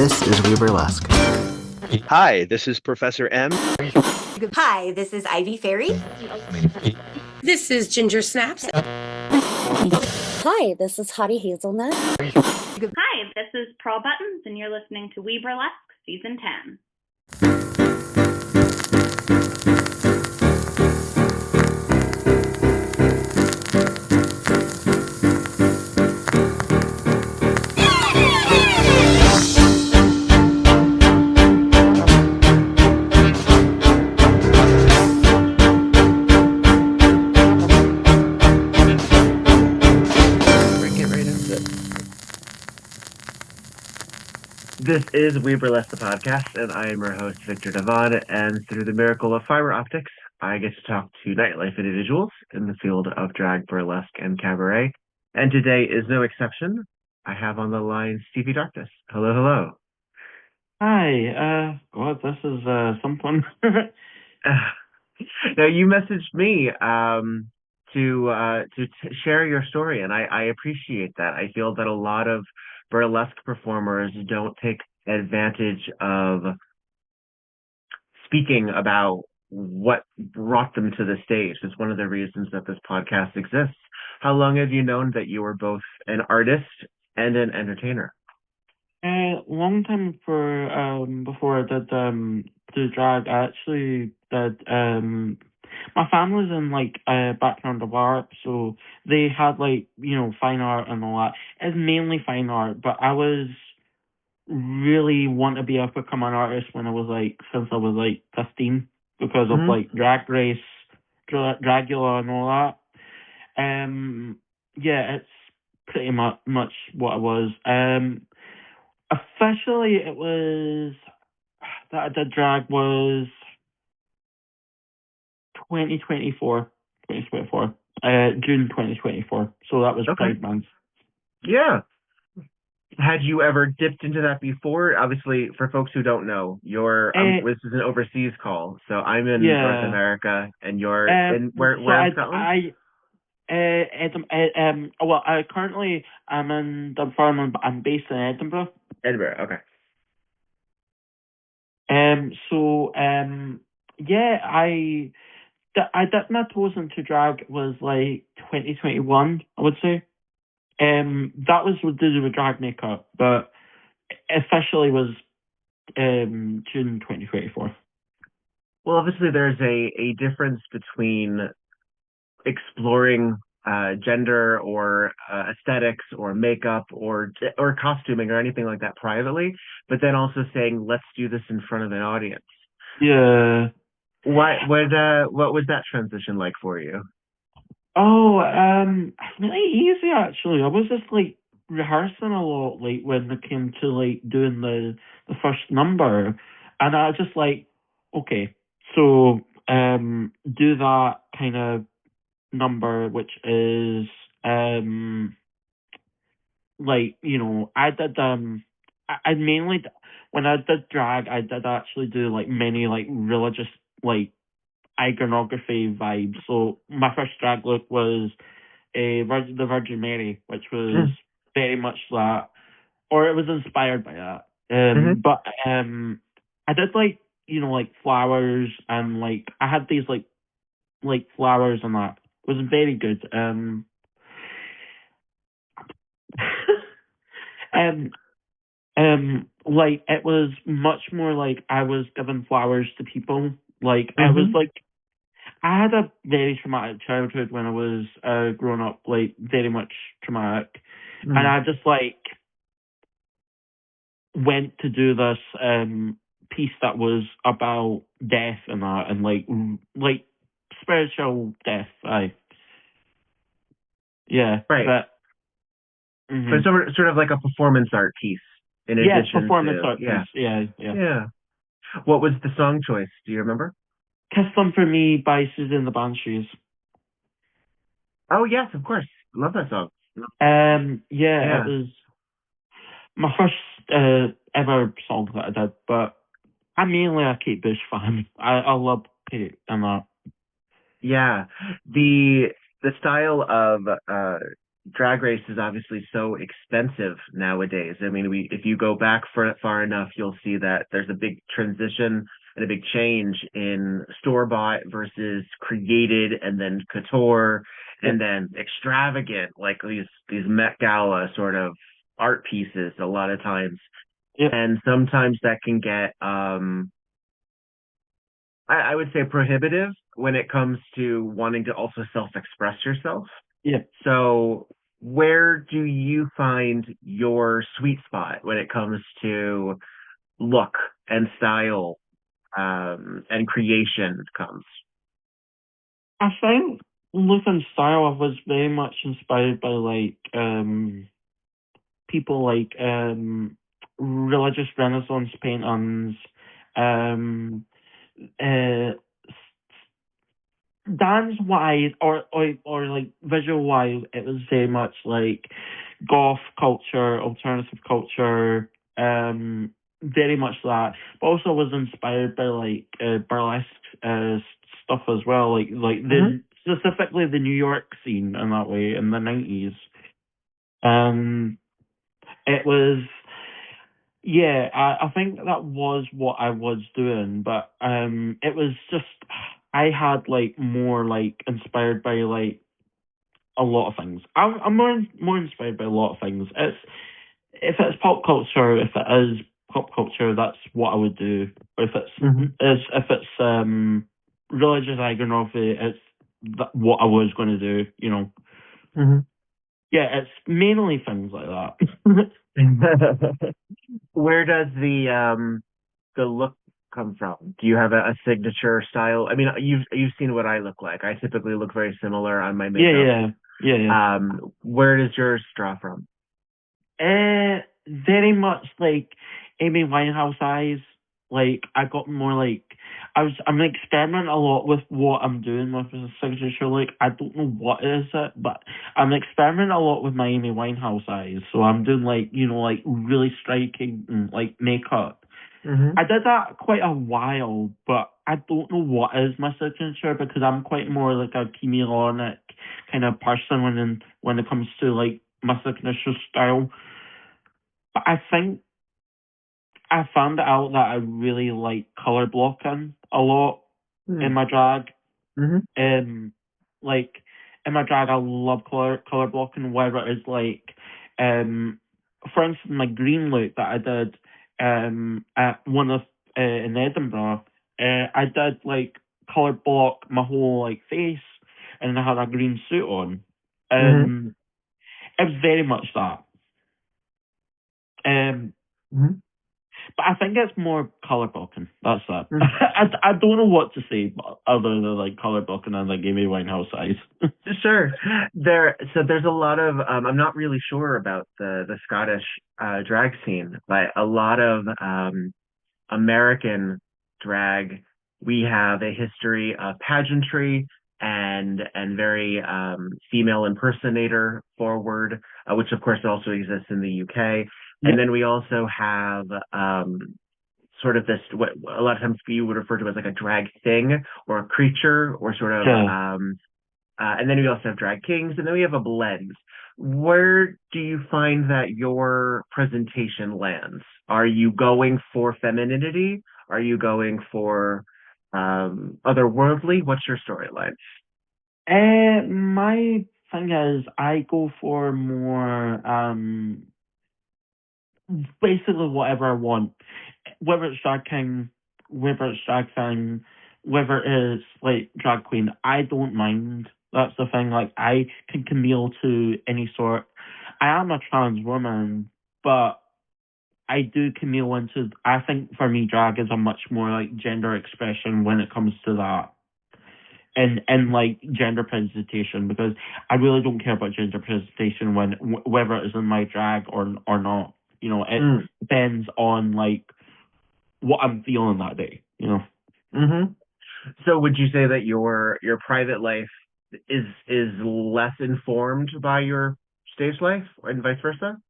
This is WEBurlesque. Hi, this is Professor M. Hi, this is Ivy Fairy. This is Ginger Snaps. Hi, this is Hottie Hazelnut. Hi, this is Pearl Buttons, and you're listening to WEBurlesque Season 10. This is WEBurlesque, the podcast, and I am your host, Viktor Devonne, and through the miracle of fiber optics, I get to talk to nightlife individuals in the field of drag, burlesque, and cabaret. And today is no exception. I have on the line Stevie Darkness. Hello, hello. Hi, well, this is something. Now, you messaged me to share your story, and I appreciate that. I feel that a lot of burlesque performers don't take advantage of speaking about what brought them to the stage. It's one of the reasons that this podcast exists. How long have you known that you were both an artist and an entertainer? Long time before I did do drag, I actually did my family's in background of art, so they had fine art and all that. It's mainly fine art, but I was really want to be a become an artist when I was since I was 15 because of Drag Race, Dragula and all that. Yeah, it's pretty much what I was. Officially, it was that I did drag was 2024, June 2024. So that was Okay. 5 months. Yeah. Had you ever dipped into that before? Obviously, for folks who don't know, this is an overseas call. So I'm in North America, and you're in where in Scotland? Currently I'm in Dunfermline, but I'm based in Edinburgh. Edinburgh, okay. I dipped my toes into drag was 2021, I would say. That was to do with drag makeup, but officially was June 2024. Well, obviously there's a difference between exploring gender or aesthetics or makeup or costuming or anything like that privately, but then also saying, let's do this in front of an audience. Yeah. What was that transition like for you? Oh, really easy actually. I was just rehearsing a lot when it came to doing the first number, and I was just okay, so do that kind of number, which is I did I mainly when I did drag, I did actually do many religious iconography vibes. So my first drag look was the Virgin Mary, which was very much that, or it was inspired by that. But I did flowers and I had these flowers and that. It was very good. It was much more I was giving flowers to people. I was I had a very traumatic childhood when I was growing up, very much traumatic. And I just went to do this piece that was about death and that, and spiritual death. Yeah. Right. But, So sort of like a performance art piece. Performance art piece. Yeah. What was the song choice? Do you remember? Kiss Them For Me by Susie and the Banshees. Oh, yes, of course. Love that song. It was my first ever song that I did, but I'm mainly a Kate Bush fan. I love Kate and that. Yeah. The style of Drag Race is obviously so expensive nowadays. I mean, if you go back far enough, you'll see that there's a big transition and a big change in store-bought versus created and then couture and then extravagant, like these Met Gala sort of art pieces a lot of times. Yep. And sometimes that can get I would say prohibitive when it comes to wanting to also self-express yourself. Yeah. So where do you find your sweet spot when it comes to look and style and creation comes? I think look and style, I was very much inspired by people like religious Renaissance paintings, uh, dance wise or like visual wise, it was very much like goth culture, alternative culture, very much that. But also was inspired by like burlesque stuff as well, like the specifically the New York scene in that way in the 90s. It was, yeah, I think that was what I was doing, but it was just I had like more like inspired by like a lot of things. I'm more inspired by a lot of things. If it's pop culture, if it is pop culture, that's what I would do. If it's religious iconography, it's what I was going to do. You know. Yeah, it's mainly things like that. Where does the look come from? Do you have a signature style? I mean, you've seen what I look like. I typically look very similar on my makeup. Yeah. Where does yours draw from? Very much like Amy Winehouse eyes. Like I got more like I'm experimenting a lot with what I'm doing with the signature. Like I don't know what it is, but I'm experimenting a lot with my Amy Winehouse eyes. So I'm doing like like really striking like makeup. I did that quite a while, but I don't know what is my signature because I'm quite more like a chameleonic kind of person when it comes to like my signature style. But I think I found out that I really like color blocking a lot in my drag. Like in my drag, I love color blocking. Whether it's like, for instance, my green look that I did at one of in Edinburgh, I did like color block my whole like face, and I had a green suit on. It was very much that. But I think it's more color blocking. That's that. I don't know what to say other than like color blocking and like Amy Winehouse eyes. Sure. There's a lot of I'm not really sure about the Scottish drag scene, but a lot of American drag, we have a history of pageantry and very female impersonator forward, which of course also exists in the UK. And then we also have sort of this, what a lot of times you would refer to as like a drag thing or a creature or sort of, and then we also have drag kings, and then we have a blend. Where do you find that your presentation lands? Are you going for femininity? Are you going for otherworldly? What's your storyline? My thing is, I go for more basically whatever I want, whether it's drag king, whether it's drag thing, whether it's like drag queen. I don't mind. That's the thing. Like I can chameleon to any sort. I am a trans woman, but I do chameleon to. I think for me, drag is a much more like gender expression when it comes to that. And like gender presentation, because I really don't care about gender presentation when whether it's in my drag or not. It depends on like what I'm feeling that day. So would you say that your private life is less informed by your stage life, and vice versa?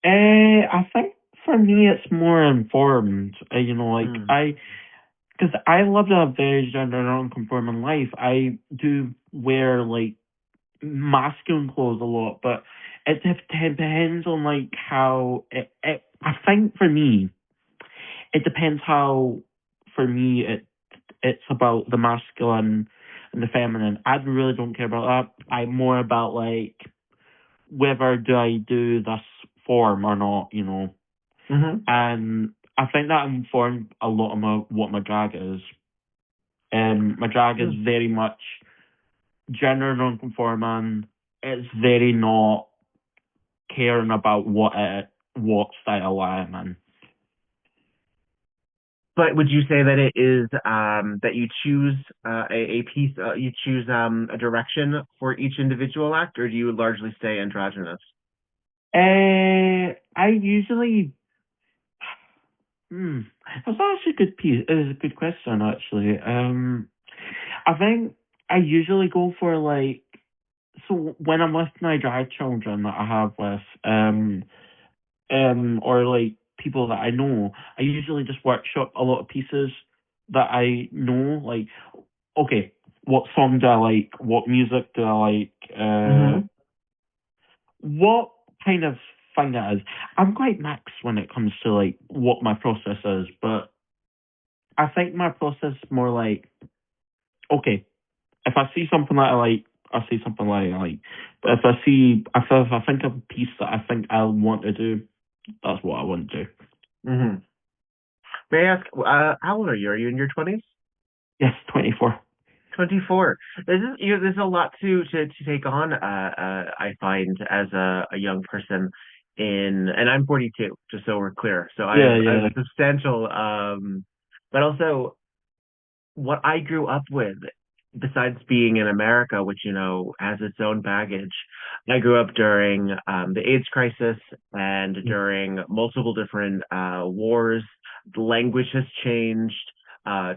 I think for me it's more informed. Because I live a very gender non-conforming life. I do wear like masculine clothes a lot, but it depends on like how I think for me, it depends how for me it's about the masculine and the feminine. I really don't care about that. I'm more about like whether do I do this form or not, you know. Mm-hmm. And I think that informed a lot of what my drag is. My drag is very much gender non-conforming. It's very not caring about what style I am in. But would you say that it is that you choose a piece, you choose a direction for each individual act, or do you largely stay androgynous? I usually. That's actually a good piece. It is a good question, actually. I think I usually go for like. So when I'm with my drag children that I have with, or like people that I know, I usually just workshop a lot of pieces that I know. Like, okay, what song do I like? What music do I like? What kind of thing it is? I'm quite mixed when it comes to like what my process is, but I think my process is more like, okay, if I see something that I like, I see something that I like. But if I think of a piece that I think I want to do, that's what I want to do. Mm-hmm. May I ask, how old are you? Are you in your 20s? Yes, 24. 24. There's a lot to take on. I find as a young person and I'm 42, just so we're clear. So I have a substantial, but also what I grew up with, besides being in America, which, you know, has its own baggage, I grew up during the AIDS crisis and during multiple different wars. The language has changed,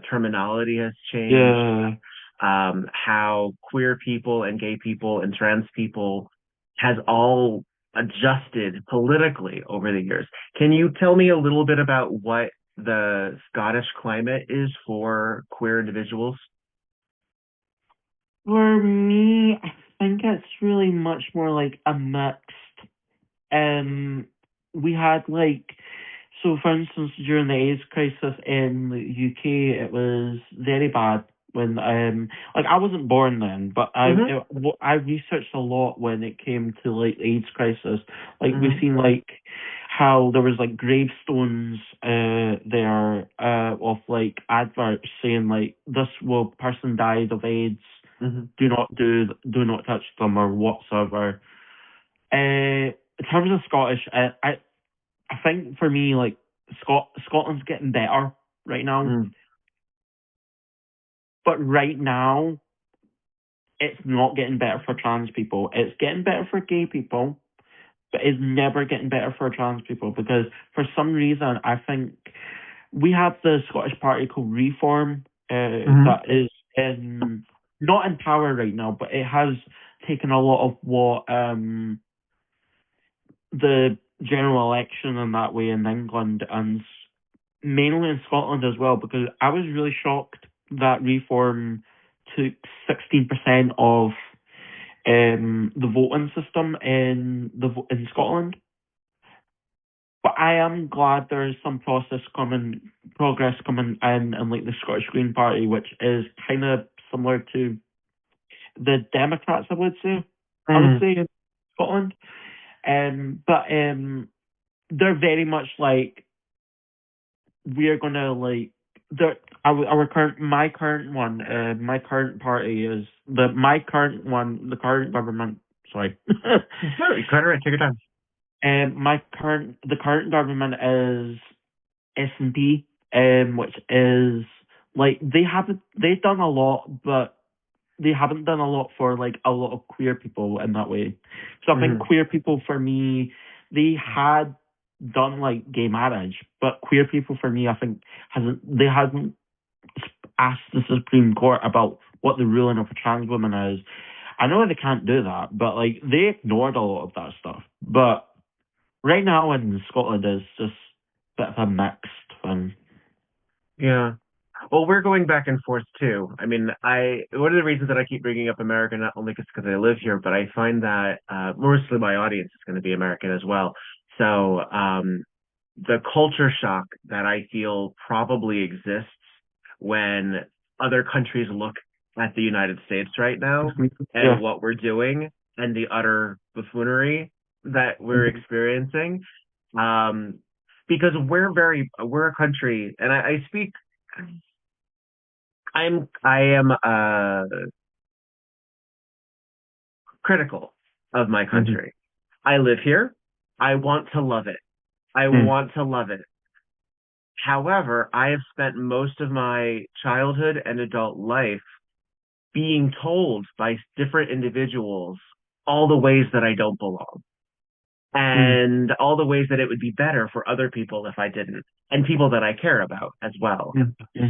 terminology has changed. Yeah. How queer people and gay people and trans people has all adjusted politically over the years. Can you tell me a little bit about what the Scottish climate is for queer individuals? For me, I think it's really much more like a mixed. We had like, so for instance, during the AIDS crisis in the UK, it was very bad when like I wasn't born then, but I researched a lot when it came to like the AIDS crisis. Like we've seen like how there was like gravestones there of like adverts saying like this person died of AIDS. Do not touch them or whatsoever. In terms of Scottish, I think for me like Scotland's getting better right now, but right now it's not getting better for trans people. It's getting better for gay people, but it's never getting better for trans people because for some reason I think we have the Scottish party called Reform that is not in power right now, but it has taken a lot of what the general election in that way in England and mainly in Scotland as well, because I was really shocked that Reform took 16% of the voting system in Scotland. But I am glad there is some progress coming in like the Scottish Green Party, which is kind of similar to the Democrats, I would say. I would say in Scotland. But they're very much like we're gonna like my current party is the current government. Sorry. Sorry, Carter, take your time. The current government is S10, which is like they've done a lot, but they haven't done a lot for like a lot of queer people in that way. So I think queer people for me, they had done like gay marriage, but queer people for me, I think hasn't asked the Supreme Court about what the ruling of a trans woman is. I know they can't do that, but like they ignored a lot of that stuff. But right now in Scotland is just a bit of a mixed thing. Yeah. Well, we're going back and forth too. I mean, one of the reasons that I keep bringing up America, not only because I live here, but I find that mostly my audience is going to be American as well. So the culture shock that I feel probably exists when other countries look at the United States right now Yeah. and what we're doing and the utter buffoonery that we're experiencing. Because we're a country, and I speak. I am critical of my country. I live here. I want to love it. I want to love it. However, I have spent most of my childhood and adult life being told by different individuals all the ways that I don't belong and all the ways that it would be better for other people if I didn't, and people that I care about as well.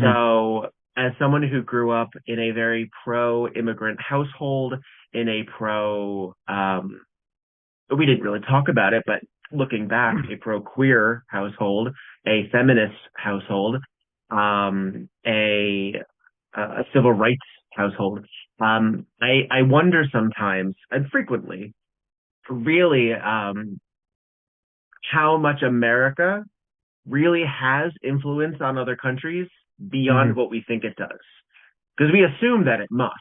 So, as someone who grew up in a very pro-immigrant household, in a we didn't really talk about it, but looking back, a pro-queer household, a feminist household, a civil rights household, I wonder sometimes, and frequently, really, how much America really has influence on other countries beyond what we think it does. Because we assume that it must,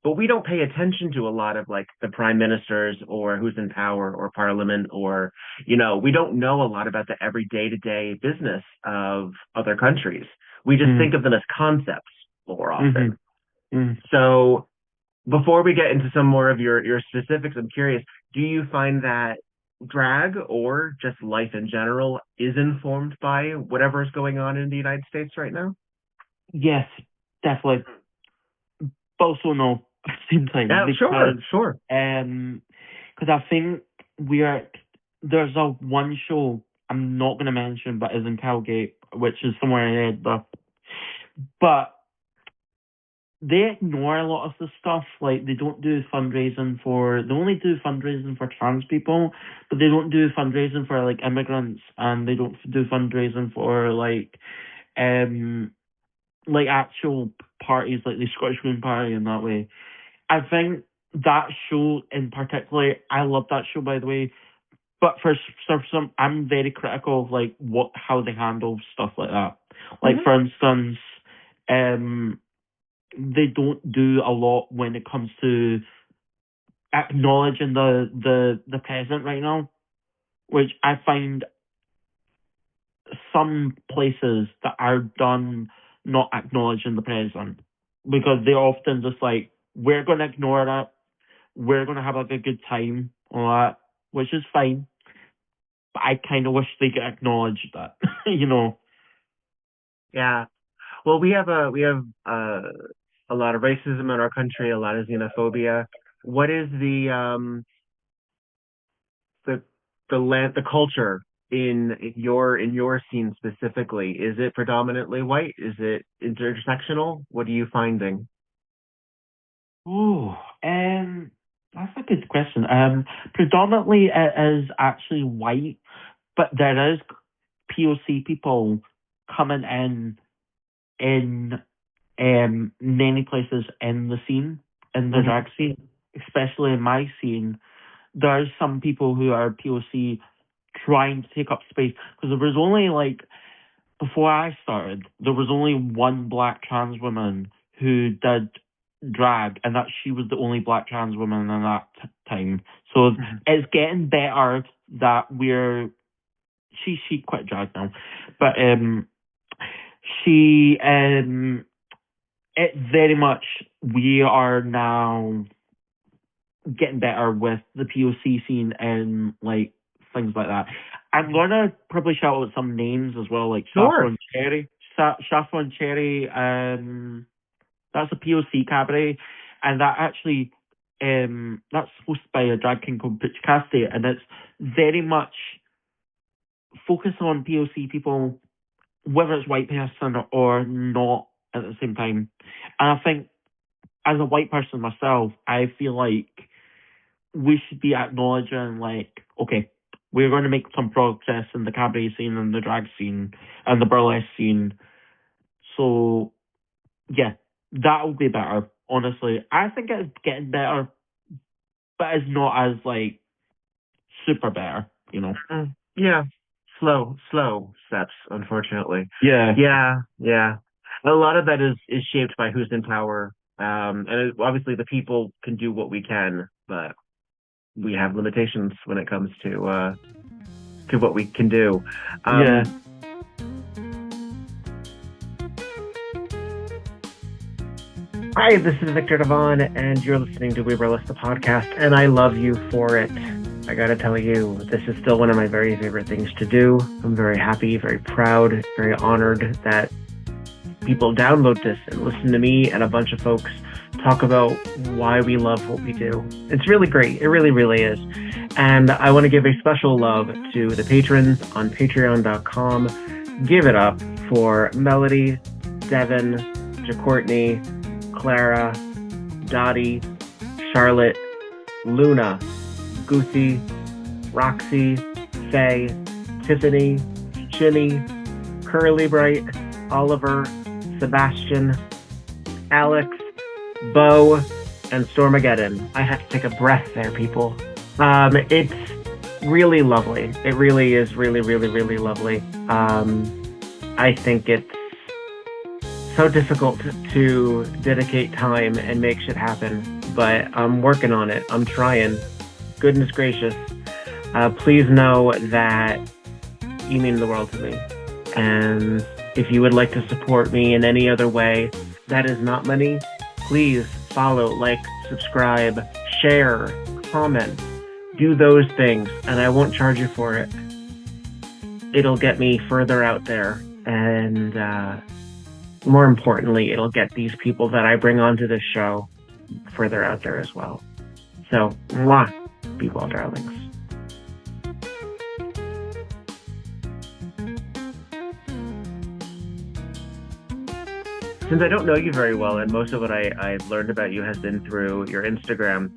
but we don't pay attention to a lot of like the prime ministers or who's in power or parliament, or, we don't know a lot about the every day-to-day business of other countries. We just think of them as concepts more often. So before we get into some more of your specifics, I'm curious, do you find that drag or just life in general is informed by whatever is going on in the United States right now? Yes, definitely. But also no at the same time. Yeah, sure. Because I think there's one show I'm not going to mention, but is in Calgate, which is somewhere in Edinburgh. But they ignore a lot of the stuff. Like, they don't do fundraising they only do fundraising for trans people, but they don't do fundraising for, like, immigrants, and they don't do fundraising for, like actual parties, like the Scottish Green Party in that way. I think that show in particular, I love that show, by the way, but for some, I'm very critical of, like, how they handle stuff like that. Like, for instance, they don't do a lot when it comes to acknowledging the president right now, which I find some places that are done not acknowledging the president, because they're often just like, we're going to ignore that, we're going to have like a good time, all that, which is fine, but I kind of wish they could acknowledge that. Yeah. Well, we have a lot of racism in our country, a lot of xenophobia. What is the culture in your scene specifically? Is it predominantly white? Is it intersectional? What are you finding? Oh, that's a good question. Predominantly it is actually white, but there is POC people coming in many places in the scene, in the drag scene, especially in my scene. There's some people who are POC trying to take up space, because there was only, like, before I started, there was only one black trans woman who did drag, and that she was the only black trans woman in that time. So it's getting better that she quit drag now, but it very much, we are now getting better with the POC scene and, like, things like that. I'm gonna probably shout out some names as well, like Sure. Saffron Cherry. That's a POC cabaret, and that actually that's hosted by a drag king called Butch Cassidy, and it's very much focused on POC people, whether it's white person or not, at the same time. And I think, as a white person myself, I feel like we should be acknowledging, like, okay, we're going to make some progress in the cabaret scene and the drag scene and the burlesque scene. So Yeah, that'll be better. Honestly, I think it's getting better, but it's not as like super better. You know. Yeah, slow steps, unfortunately. Yeah. Yeah. A lot of that is shaped by who's in power. Obviously the people can do what we can, but we have limitations when it comes to what we can do. Yeah. Hi, this is Viktor Devonne, and you're listening to WEBurlesque, the podcast, and I love you for it. I gotta tell you, this is still one of my very favorite things to do. I'm very happy, very proud, very honored that people download this and listen to me and a bunch of folks talk about why we love what we do. It's really great. It really, really is. And I want to give a special love to the patrons on patreon.com. Give it up for Melody, Devin, JaCourtney, Clara, Dottie, Charlotte, Luna, Goosey, Roxy, Faye, Tiffany, Chinny, Curly Bright, Oliver, Sebastian, Alex, Bo, and Stormageddon. I had to take a breath there, people. It's really lovely. It really is really, really, really lovely. I think it's so difficult to dedicate time and make shit happen, but I'm working on it. I'm trying. Goodness gracious. Please know that you mean the world to me. And if you would like to support me in any other way that is not money, please follow, like, subscribe, share, comment, do those things, and I won't charge you for it. It'll get me further out there, and more importantly, it'll get these people that I bring onto this show further out there as well. So, mwah, be well, darlings. Since I don't know you very well, and most of what I've learned about you has been through your Instagram,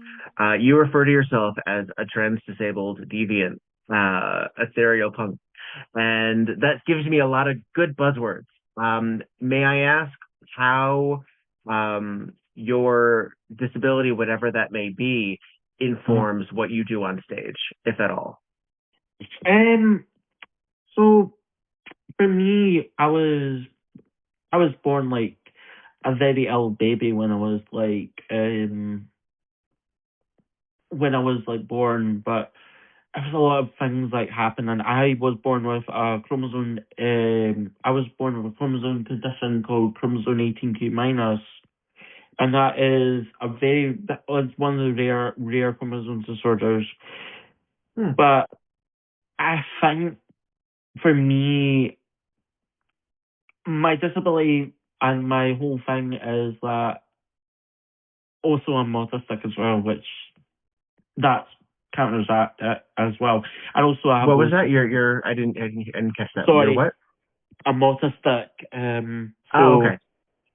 you refer to yourself as a trans-disabled deviant, a stereopunk, and that gives me a lot of good buzzwords. May I ask how your disability, whatever that may be, informs what you do on stage, if at all? So for me, I was born like a very ill baby when I was born, but there was a lot of things like happening. I was born with a chromosome. I was born with a chromosome condition called chromosome 18q minus, and that is it's one of the rare chromosome disorders. But I think for me, my disability and my whole thing is that also I'm autistic as well, which that's counters that as well. And also I have what was that? I didn't catch that. Sorry, you're what? I'm autistic. Okay.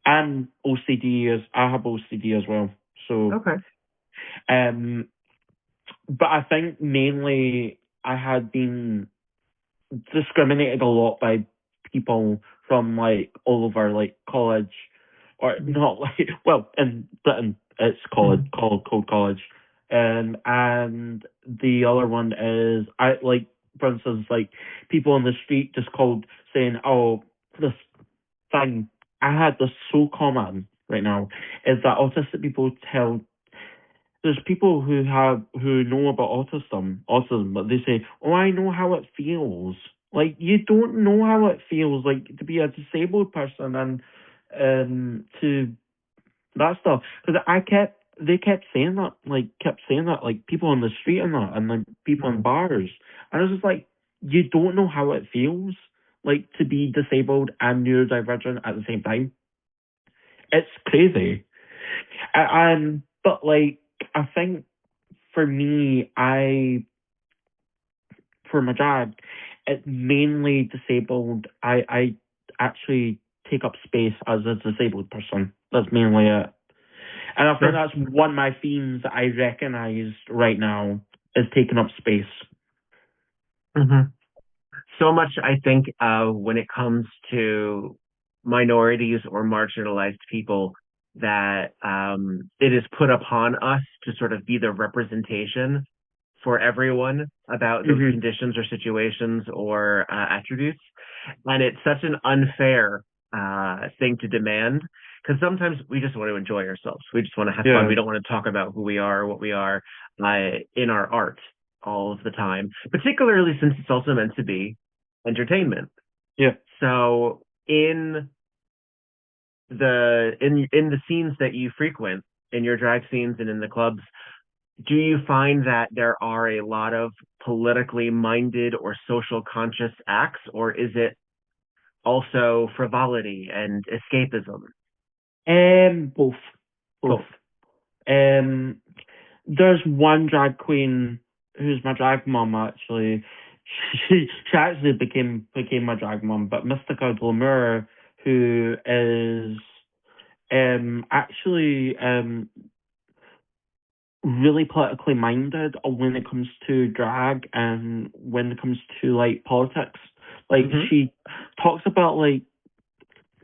And I have OCD as well. So okay. But I think mainly I had been discriminated a lot by people from like all over like college, or not like, well, in Britain it's called college. And the other one is, I like, for instance, like people on the street just called saying, oh, this thing I had this so common right now is that autistic people there's people who know about autism, but they say, oh, I know how it feels. Like, you don't know how it feels, like, to be a disabled person and to that stuff. Because they kept saying that, like, people on the street and that, and like people in bars. And I was just like, you don't know how it feels, like, to be disabled and neurodivergent at the same time. It's crazy. But like, I think for me, for my drag, it's mainly disabled. I actually take up space as a disabled person. That's mainly it. And I think that's one of my themes that I recognize right now is taking up space. Mm-hmm. So much, I think, when it comes to minorities or marginalized people that it is put upon us to sort of be the representation for everyone about those conditions or situations or attributes. And it's such an unfair thing to demand, because sometimes we just want to enjoy ourselves. We just want to have fun. We don't want to talk about who we are or what we are in our art all of the time, particularly since it's also meant to be entertainment. Yeah. So in the scenes that you frequent, in your drag scenes and in the clubs, do you find that there are a lot of politically minded or social conscious acts, or is it also frivolity and escapism? Both. There's one drag queen who's my drag mom, actually. She actually became my drag mom, but Mystica Glamour, who is actually really politically minded when it comes to drag and when it comes to like politics. Like she talks about like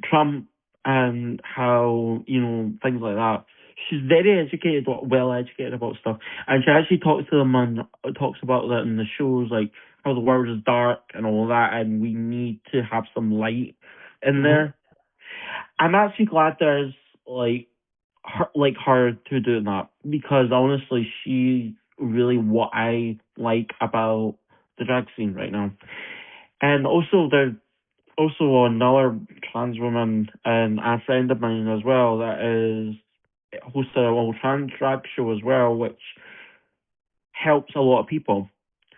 Trump and how, you know, things like that. She's very educated, well educated about stuff, and she actually talks to them and talks about that in the shows, like how the world is dark and all that, and we need to have some light in there. I'm actually glad there's her to do that, because honestly, she's really what I like about the drag scene right now. And also there's also another trans woman and a friend of mine as well that is hosted a little trans drag show as well, which helps a lot of people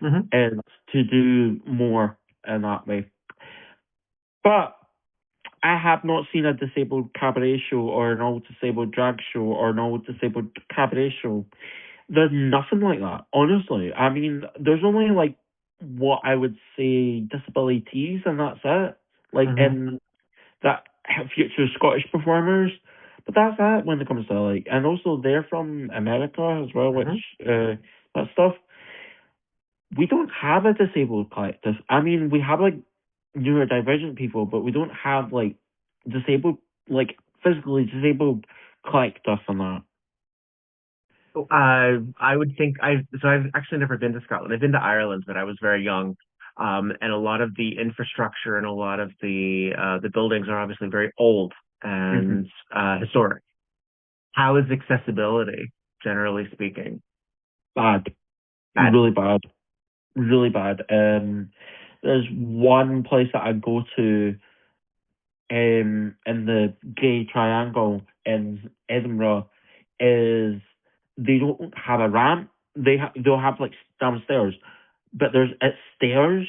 and to do more in that way. But I have not seen a disabled cabaret show or an all disabled drag show or an all disabled cabaret show. There's nothing like that, honestly. I mean, there's only like what I would say disabilities, and that's it. Like in that future Scottish performers, but that's it when it comes to like, and also they're from America as well, which that stuff. We don't have a disabled collective. I mean, we have like neurodivergent people, but we don't have like disabled, like physically disabled collective and that. I would think I've actually never been to Scotland. I've been to Ireland, but I was very young. And a lot of the infrastructure and a lot of the buildings are obviously very old and historic. How is accessibility, generally speaking? Bad. Really bad. Really bad. There's one place that I go to in the Gay Triangle in Edinburgh, is they don't have a ramp. They'll have like downstairs, but it's stairs.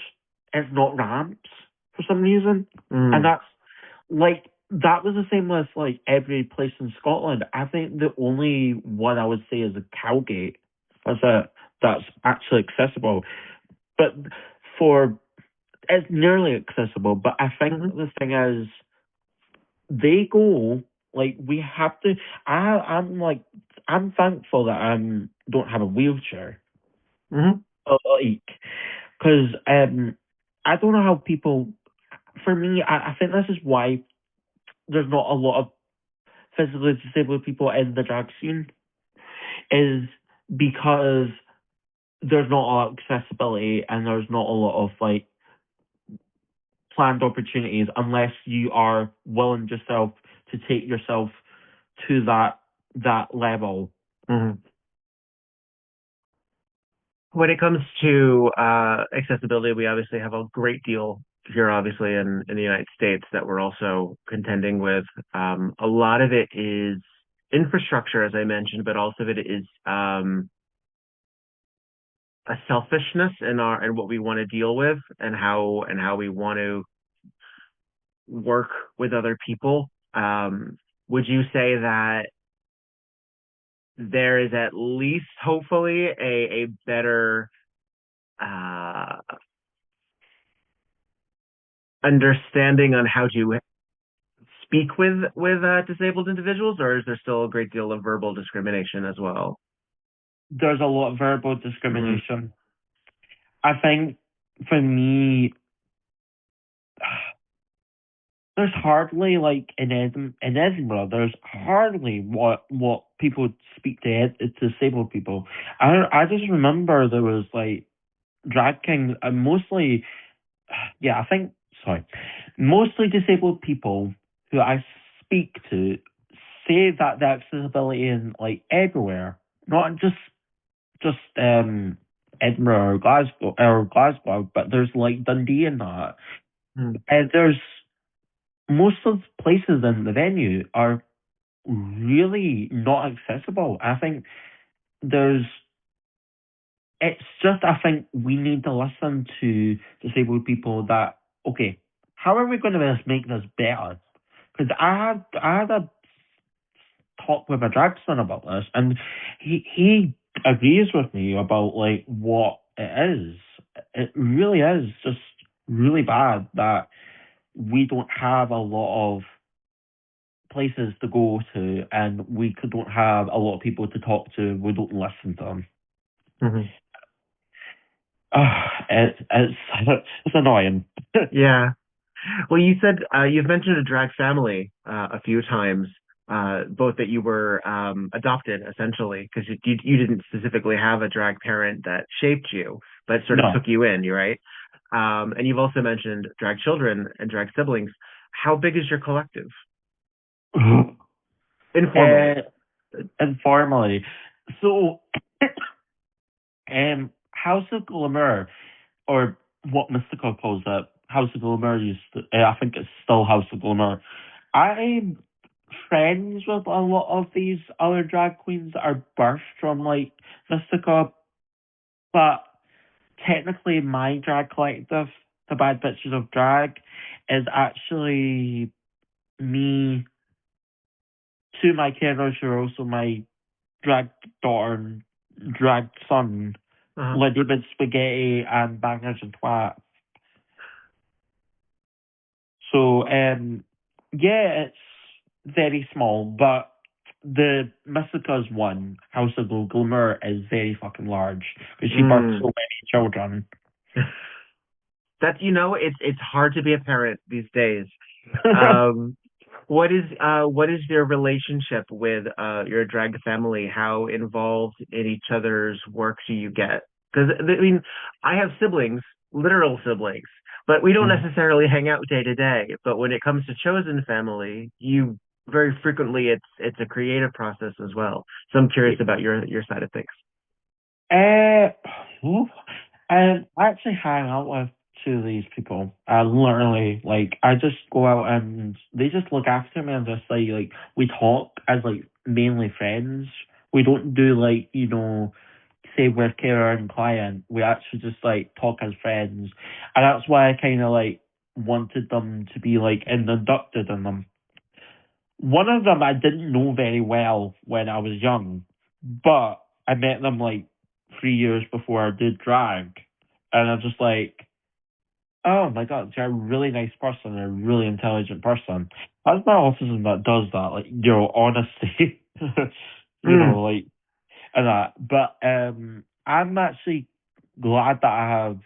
It's not ramps for some reason, and that's like that was the same with like every place in Scotland. I think the only one I would say is the Cowgate. That's actually accessible, but it's nearly accessible. But I think the thing is, they go like we have to. I'm thankful that I don't have a wheelchair. Like, because I don't know how people. For me, I think this is why there's not a lot of physically disabled people in the drag scene, is because there's not a lot of accessibility and there's not a lot of like planned opportunities unless you are willing yourself to take yourself to that level. When it comes to accessibility, we obviously have a great deal here, obviously, in the United States that we're also contending with. A lot of it is infrastructure, as I mentioned, but also it is a selfishness in what we want to deal with and how we want to work with other people. Would you say that there is at least, hopefully, a better understanding on how to speak with disabled individuals, or is there still a great deal of verbal discrimination as well? There's a lot of verbal discrimination. I think for me, there's hardly like in Edinburgh. There's hardly what people speak to disabled people. I just remember there was like drag kings and mostly, yeah, I think sorry, mostly disabled people who I speak to say that the accessibility in like everywhere, not just Edinburgh or Glasgow, but there's like Dundee and that. And there's most of the places in the venue are really not accessible. I think there's it's just I think we need to listen to disabled people that okay, how are we going to make this better? Because I had a talk with my drag son about this, and he agrees with me about like what it is. It really is just really bad that we don't have a lot of places to go to, and we don't have a lot of people to talk to. We don't listen to them. Mm-hmm. It's annoying. Yeah. Well, you said you've mentioned a drag family a few times, both that you were adopted essentially because you didn't specifically have a drag parent that shaped you, but sort of took you in, right? And you've also mentioned drag children and drag siblings. How big is your collective? Informally. Informally. So, House of Glamour, or what Mystica calls it, House of Glamour I think it's still House of Glamour. I'm friends with a lot of these other drag queens that are birthed from like Mystica, but technically my drag collective, the Bad Bitches of Drag, is actually me, two of my carers who are also my drag daughter and drag son, Lady Bid Spaghetti and Bangers and Twat. So, yeah, it's very small, but the Mystica's one, House of Glamour, is very fucking large because she birthed so many children. That's it's hard to be a parent these days. What is your relationship with your drag family? How involved in each other's work do you get? Because I mean, I have siblings, literal siblings, but we don't necessarily hang out day to day. But when it comes to chosen family, you very frequently it's a creative process as well. So I'm curious about your side of things. I actually hang out with two of these people. I literally I just go out and they just look after me and just like we talk as like mainly friends. We don't do say we're carer and client. We actually just talk as friends, and that's why I kind of wanted them to be inducted in them. One of them I didn't know very well when I was young, but I met them 3 years before I did drag, and I'm just oh my god, they're a really nice person, a really intelligent person. That's my autism that does that, honesty, and that. But I'm actually glad that I have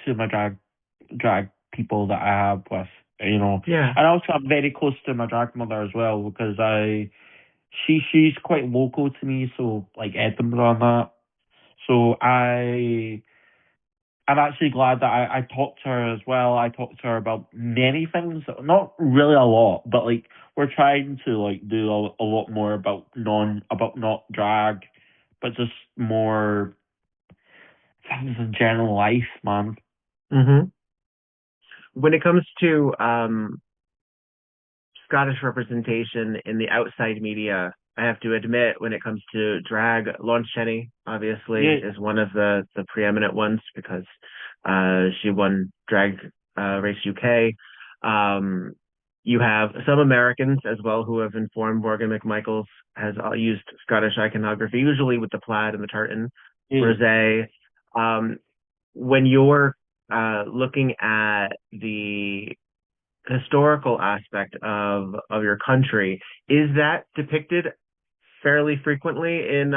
two of my drag people that I have with, Yeah. And also I'm very close to my drag mother as well because she's quite local to me, so Edinburgh and that. So I'm actually glad that I talked to her as well. I talked to her about many things, not really a lot, but we're trying to do a lot more about not drag, but just more things in general life, man. Mm-hmm. When it comes to Scottish representation in the outside media, I have to admit, when it comes to drag, Launch Cheney obviously is one of the preeminent ones because she won Drag Race UK. You have some Americans as well who have informed Morgan McMichaels has used Scottish iconography, usually with the plaid and the tartan, rosé. When you're looking at the historical aspect of your country, is that depicted fairly frequently in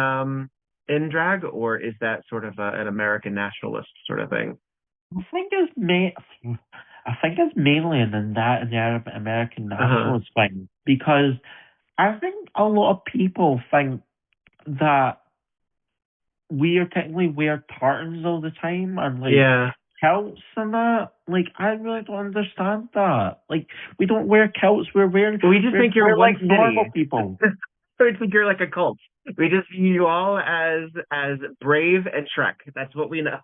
drag, or is that sort of an American nationalist sort of thing? I think it's I think it's mainly in the American nationalist thing, because I think a lot of people think that we are technically wear tartans all the time and kilts and that. Like, I really don't understand that. Like, we don't wear kilts. We're wearing. We just think you're like normal people. We think you're like a cult. We just view you all as Brave and Shrek. That's what we know.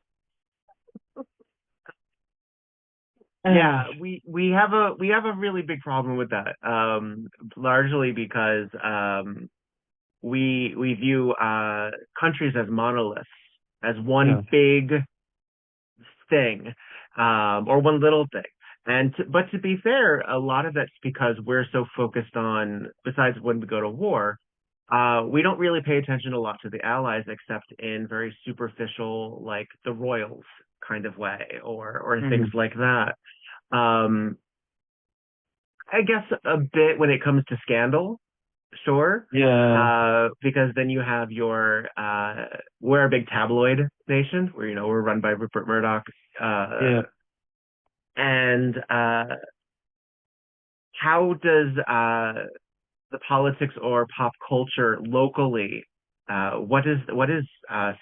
Yeah, we have a really big problem with that. Largely because we view countries as monoliths, as one big thing, or one little thing. But to be fair, a lot of that's because we're so focused on, besides when we go to war, we don't really pay attention a lot to the Allies, except in very superficial, like the royals kind of way, or things like that. I guess a bit when it comes to scandal, sure. Yeah. Because then you have your we're a big tabloid nation, where we're run by Rupert Murdoch. And how does the politics or pop culture locally? What is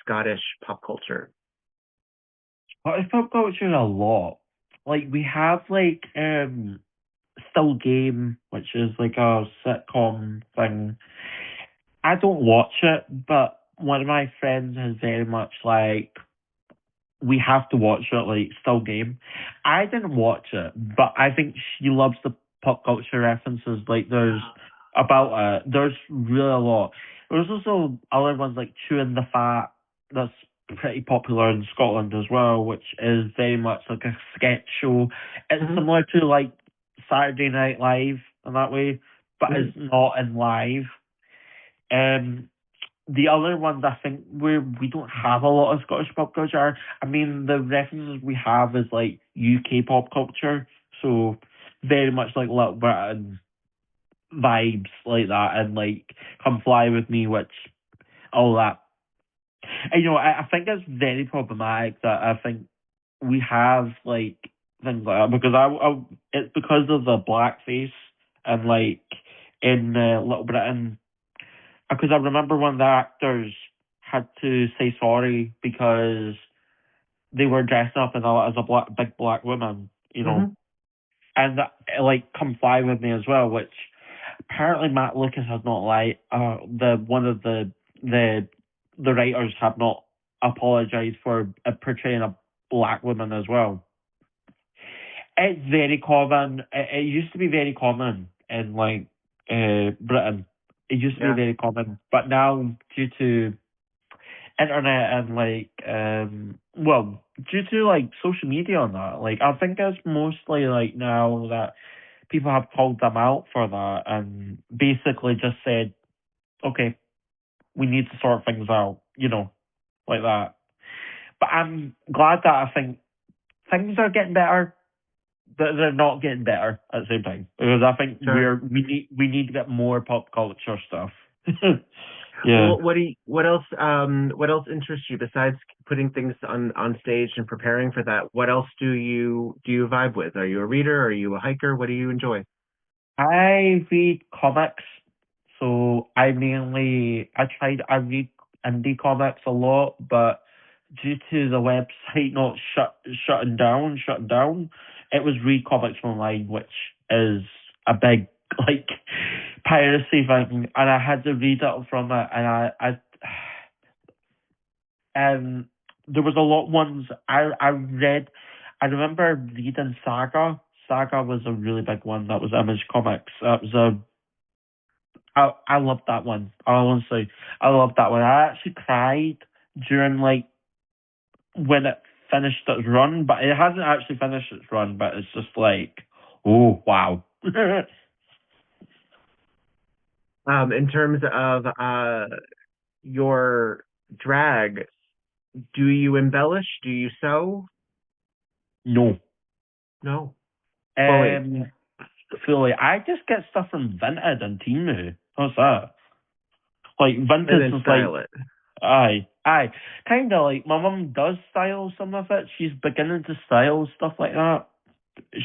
Scottish pop culture? Scottish pop culture a lot. Like, we have like Still Game, which is like a sitcom thing. I don't watch it, but one of my friends is very much like, we have to watch it, like Still Game. I didn't watch it, but I think she loves the pop culture references. Like, there's really a lot. There's also other ones like Chewing the Fat, that's pretty popular in Scotland as well, which is very much like a sketch show. It's similar to like Saturday Night Live in that way, but it's not in live. The other ones, I think we don't have a lot of Scottish pop culture. I mean, the references we have is like UK pop culture, so very much like Little Britain vibes like that, and like Come Fly With Me, which all that. And, I think it's very problematic that I think we have like things like that, because it's because of the blackface and like in Little Britain. Because I remember one of the actors had to say sorry because they were dressed up as a big black woman, and like Come Fly With Me as well, which apparently Matt Lucas has not liked. One of the writers have not apologized for portraying a black woman as well. It's very common. It used to be very common in like Britain. It used to be very common, but now due to internet and like due to like social media and that, like I think it's mostly like now that people have called them out for that and basically just said, okay, we need to sort things out, like that. But I'm glad that I think things are getting better, but they're not getting better at the same time, because I think we need to get more pop culture stuff. Yeah. Well, what else interests you besides putting things on stage and preparing for that? What else do you vibe with? Are you a reader? Are you a hiker? What do you enjoy? I read comics, so I read indie comics a lot, but due to the website not shutting down, it was read comics online, which is a big like piracy thing, and I had to read it from it, and there was a lot of ones I read. I remember reading Saga. Saga was a really big one. That was Image Comics. That was I loved that one. Honestly, I loved that one. I actually cried during like when it finished its run, but it hasn't actually finished its run. But it's just like, oh wow. In terms of your drag, do you embellish? Do you sew? No. Fully. I just get stuff from Vinted and Temu. What's that? Like Vinted and then style it. Aye. Kind of like my mum does style some of it. She's beginning to style stuff like that.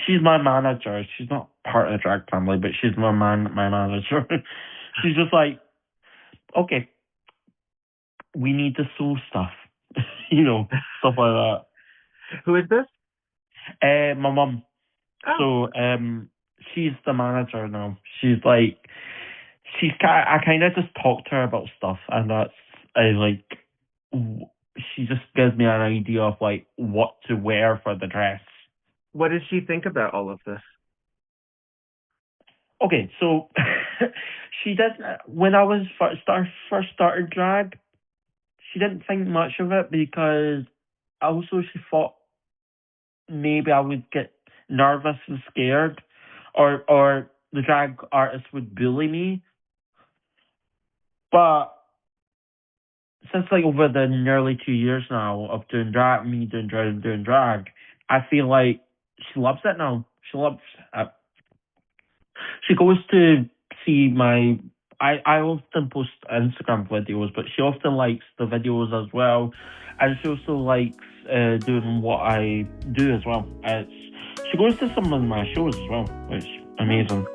she's my manager. She's not part of the drag family, but she's my manager. She's just like, okay, we need to sew stuff, stuff like that. Who is this? My mum. Oh. So, she's the manager now. She's like, I kind of just talk to her about stuff, and she just gives me an idea of like what to wear for the dress. What did she think about all of this? Okay, so she did, when I was first started drag, she didn't think much of it because also she thought maybe I would get nervous and scared, or the drag artist would bully me. But since like over the nearly 2 years now of doing drag, doing drag, I feel like she loves it now. She loves it. She goes to see my... I often post Instagram videos, but she often likes the videos as well. And she also likes doing what I do as well. She goes to some of my shows as well, which is amazing.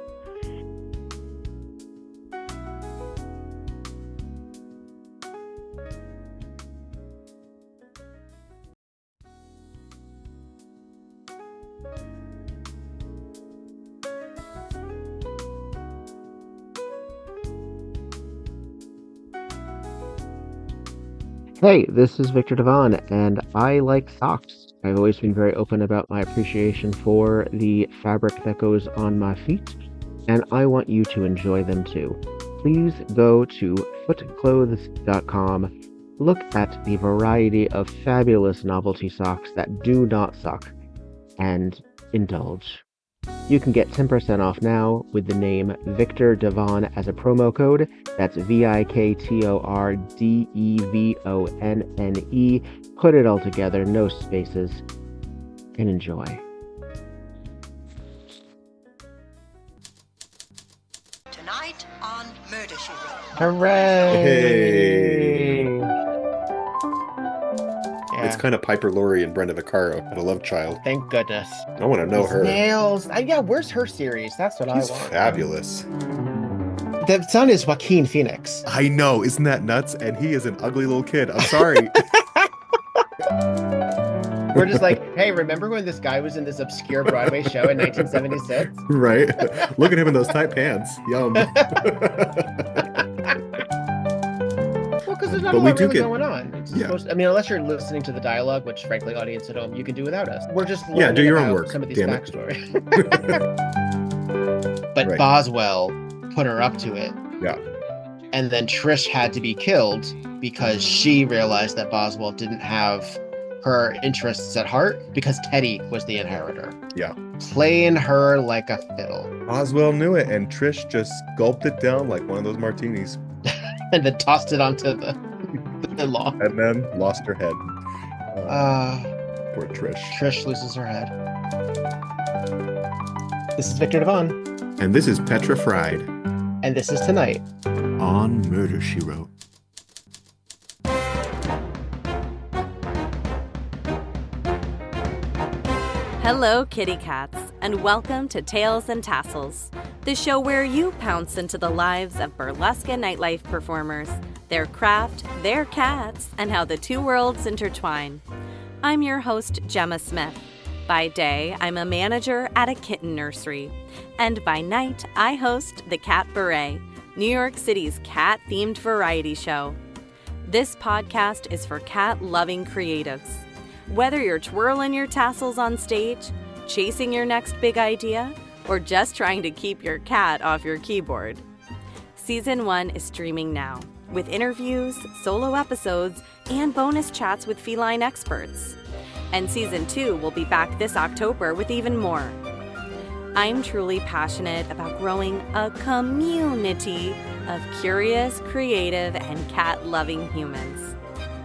Hey, this is Viktor Devonne, and I like socks. I've always been very open about my appreciation for the fabric that goes on my feet, and I want you to enjoy them too. Please go to footclothes.com, look at the variety of fabulous novelty socks that do not suck, and indulge. You can get 10% off now with the name Viktor Devonne as a promo code. That's VIKTORDEVONNE. Put it all together, no spaces, and enjoy. Tonight on Murder, She Wrote. Hooray! Hey. Yeah. It's kind of Piper Laurie and Brenda Vaccaro, but a love child. Thank goodness. I want to know her. Nails. Yeah, where's her series? That's what She's I want. fabulous. The son is Joaquin Phoenix. I know, isn't that nuts? And he is an ugly little kid. I'm sorry. We're just like, hey, remember when this guy was in this obscure Broadway show in 1976? Right? Look at him in those tight pants. Yum. Well, because there's not But a we lot do really get- going on. It's Yeah. unless you're listening to the dialogue, which frankly, audience at home, you can do without us. We're just Yeah, learning do your own about work, some of these damn it. backstory. But Right. Boswell put her up to it. Yeah. And then Trish had to be killed because she realized that Boswell didn't have her interests at heart because Teddy was the inheritor. Yeah. Playing her like a fiddle. Oswald knew it, and Trish just gulped it down like one of those martinis. And then tossed it onto the law. And then lost her head. Poor Trish. Trish loses her head. This is Viktor Devonne. And this is Petra Fried And this is Tonight. on Murder, She Wrote. Hello, kitty cats, and welcome to Tales and Tassels, the show where you pounce into the lives of burlesque and nightlife performers, their craft, their cats, and how the two worlds intertwine. I'm your host, Gemma Smith. By day, I'm a manager at a kitten nursery, and by night, I host the Cabaret, New York City's cat-themed variety show. This podcast is for cat-loving creatives. Whether you're twirling your tassels on stage, chasing your next big idea, or just trying to keep your cat off your keyboard. Season 1 is streaming now, with interviews, solo episodes, and bonus chats with feline experts. And Season 2 will be back this October with even more. I'm truly passionate about growing a community of curious, creative, and cat-loving humans.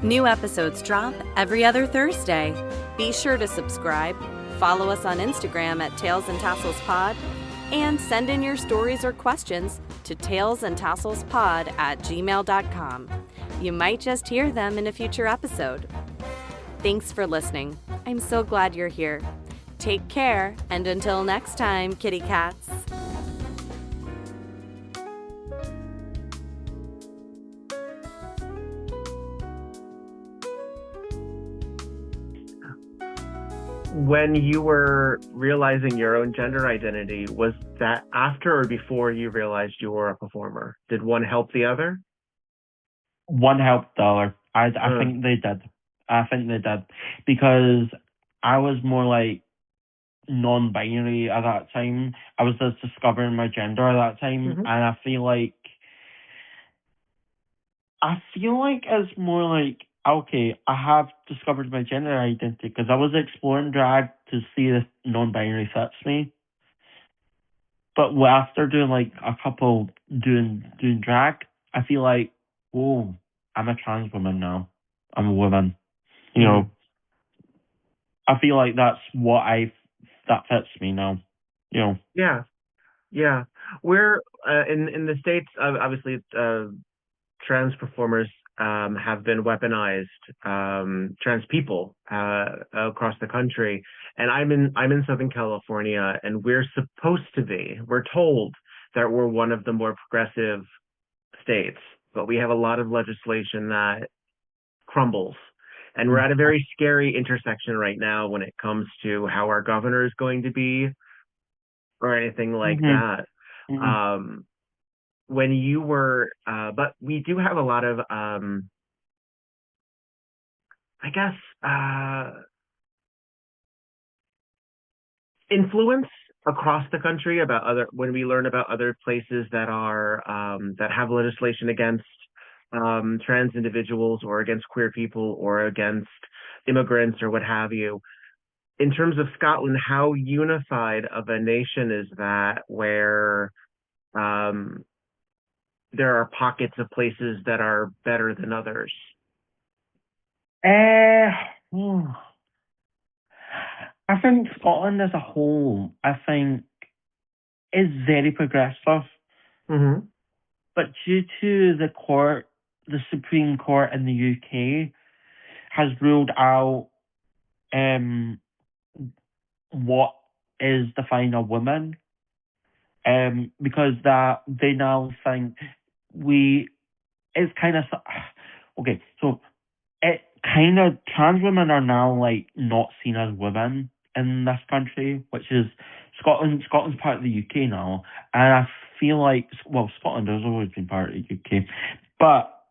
New episodes drop every other Thursday. Be sure to subscribe, follow us on Instagram at Tales and Tassels Pod, and send in your stories or questions to talesandtasselspod@gmail.com. You might just hear them in a future episode. Thanks for listening. I'm so glad you're here. take care, and until next time, kitty cats. When you were realizing your own gender identity, was that after or before you realized you were a performer? Did one help the other? One helped the other. I think they did. Because I was more like non-binary at that time. I was just discovering my gender at that time, and I feel like it's more like, okay, I have discovered my gender identity because I was exploring drag to see if non-binary fits me. But after doing like a couple doing drag, I feel like, oh, I'm a trans woman now. I'm a woman. You know, I feel like that's that fits me now. You know. Yeah. We're in the States, obviously, trans performers have been weaponized, trans people across the country, and I'm in Southern California, and we're told that we're one of the more progressive states, but we have a lot of legislation that crumbles, and we're at a very scary intersection right now when it comes to how our governor is going to be or anything like that. When you were, but we do have a lot of, I guess, influence across the country when we learn about other places that are, that have legislation against trans individuals or against queer people or against immigrants or what have you. In terms of Scotland, how unified of a nation is that, where there are pockets of places that are better than others? I think Scotland as a whole, is very progressive. But due to the Supreme Court in the UK has ruled out what is defined a woman, because that they now think it's kind of okay. So it kind of, trans women are now like not seen as women in this country, which is Scotland. Scotland's part of the UK now, and I feel like, well, Scotland has always been part of the UK, but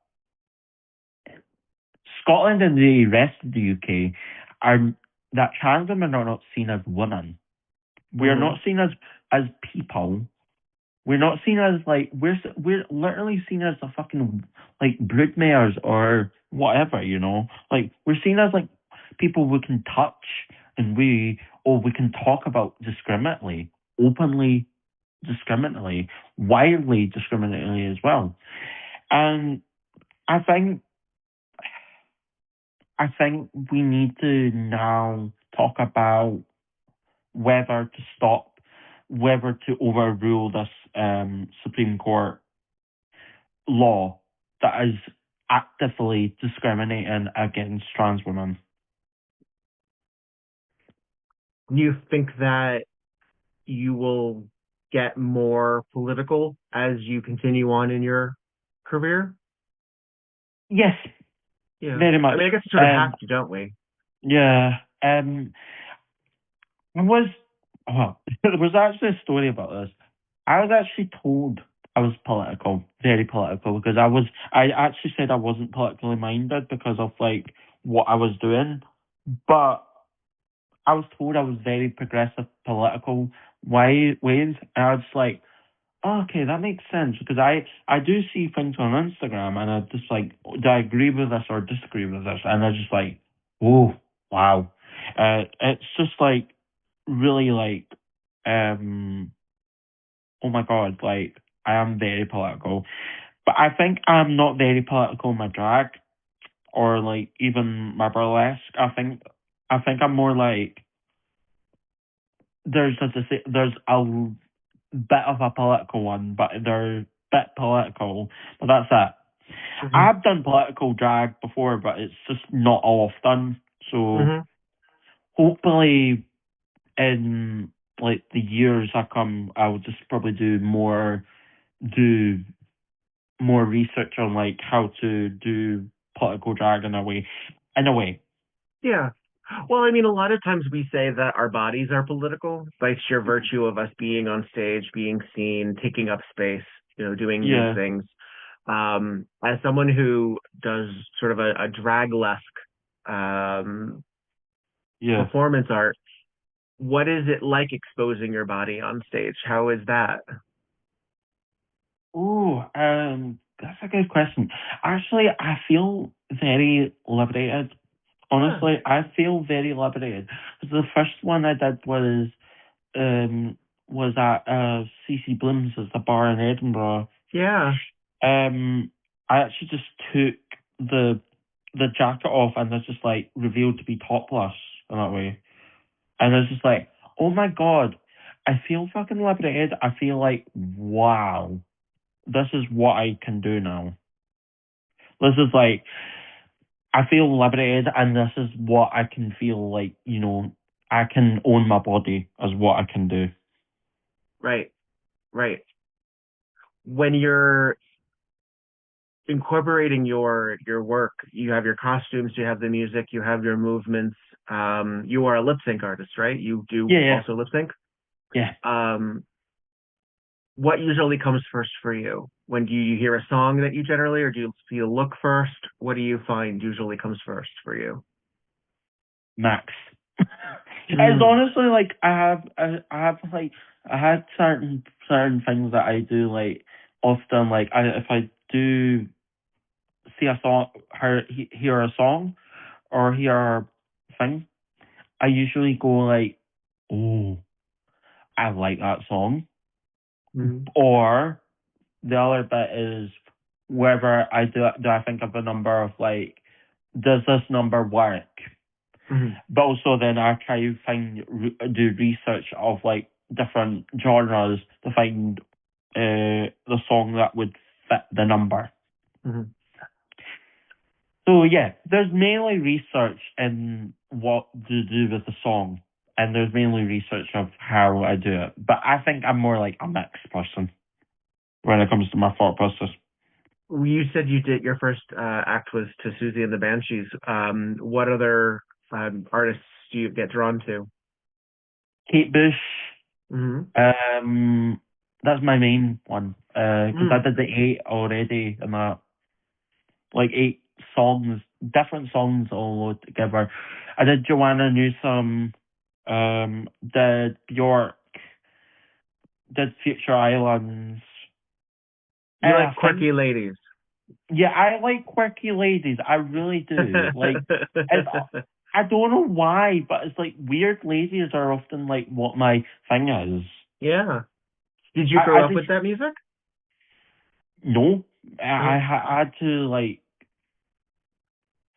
Scotland and the rest of the UK that trans women are not seen as women. We are not seen as people. We're not seen as like, we're literally seen as the fucking like broodmares or whatever, you know. Like, we're seen as like people we can touch, and we can talk about discriminately, openly discriminately, widely discriminately as well. And I think we need to now talk about whether to overrule this Supreme Court law that is actively discriminating against trans women. Do you think that you will get more political as you continue on in your career? Yes. Yeah. Very much. I mean, I guess we sort of have to, don't we? Yeah. There was actually a story about this. I was actually told I was political, very political, because I actually said I wasn't politically minded because of like what I was doing, but I was told I was very progressive political ways, and I was like, oh, okay, that makes sense, because I do see things on Instagram, and I just like, do I agree with this or disagree with this? And I just like, oh, wow. It's just like really like, oh my God, like, I am very political. But I think I'm not very political in my drag or like even my burlesque. I think I'm more like, there's a bit of a political one, but they're a bit political, but that's it. I've done political drag before, but it's just not often. So hopefully in like the years that come, I will just probably do more research on like how to do political drag in a way. Yeah. Well, I mean, a lot of times we say that our bodies are political by sheer virtue of us being on stage, being seen, taking up space, doing these things. As someone who does sort of a draglesque performance art, what is it like exposing your body on stage? How is that? Oh, that's a good question. Actually, I feel very liberated. Honestly, I feel very liberated. The first one I did was at CC Bloom's, it's a bar in Edinburgh. Yeah. I actually just took the jacket off and it's just like revealed to be topless in that way. And it's just like, oh my god, I feel fucking liberated. I feel like, wow, this is what I can do now. This is like, I feel liberated, and this is what I can feel like, I can own my body as what I can do. Right. When you're incorporating your work, you have your costumes, you have the music, you have your movements. You are a lip sync artist, right? You do also lip sync? Yeah. What usually comes first for you? When do you hear a song that you generally, or do you look first? What do you find usually comes first for you? Max. It's honestly like I had certain things that I do like often. Like if I do see a song, hear a song, or hear a thing, I usually go like, oh, I like that song. Or the other bit is whether I do I think of a number of like, does this number work? But also then I try to do research of like different genres to find the song that would fit the number. So yeah, there's mainly research in what to do with the song, and there's mainly research of how I do it. But I think I'm more like a mixed person when it comes to my thought process. You said you did your first act was to Siousxie and the Banshees. What other artists do you get drawn to? Kate Bush. That's my main one. Because I did the 8 already, and that, like 8 songs, different songs all together. I did Joanna Newsom, did Bjork, did Future Islands. You like quirky ladies? Yeah, I like quirky ladies. I really do. Like, I don't know why, but it's like weird ladies are often like what my thing is. Yeah. Did you grow up with that music? No. I had to like.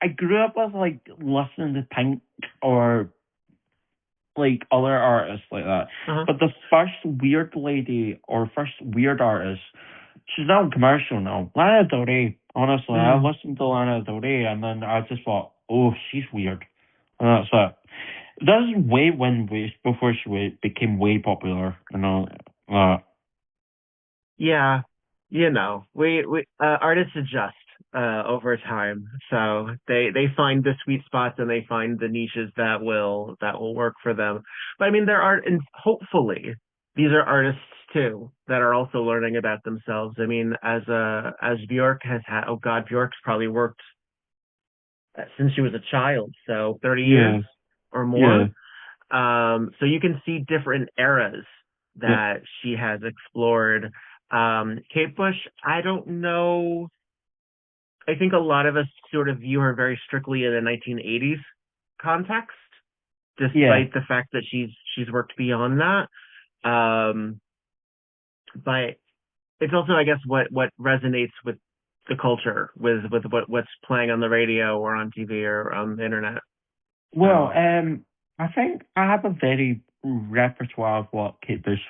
I grew up with like listening to Pink or like other artists like that. But the first weird lady or first weird artist, she's now commercial now. Lana Del Rey. Honestly, I listened to Lana Del Rey and then I just thought, oh, she's weird. And that's it. That was way before she became way popular. Yeah, we artists adjust over time, so they find the sweet spots and they find the niches that will work for them. But I mean, and hopefully these are artists too that are also learning about themselves. I mean, as Bjork has had, Bjork's probably worked since she was a child, so 30 years or more. So you can see different eras that she has explored. Kate Bush, I don't know. I think a lot of us sort of view her very strictly in a 1980s context, despite the fact that she's worked beyond that. But it's also, I guess, what resonates with the culture, with what's playing on the radio or on TV or on the internet. Well, I think I have a very repertoire of what Kate Bush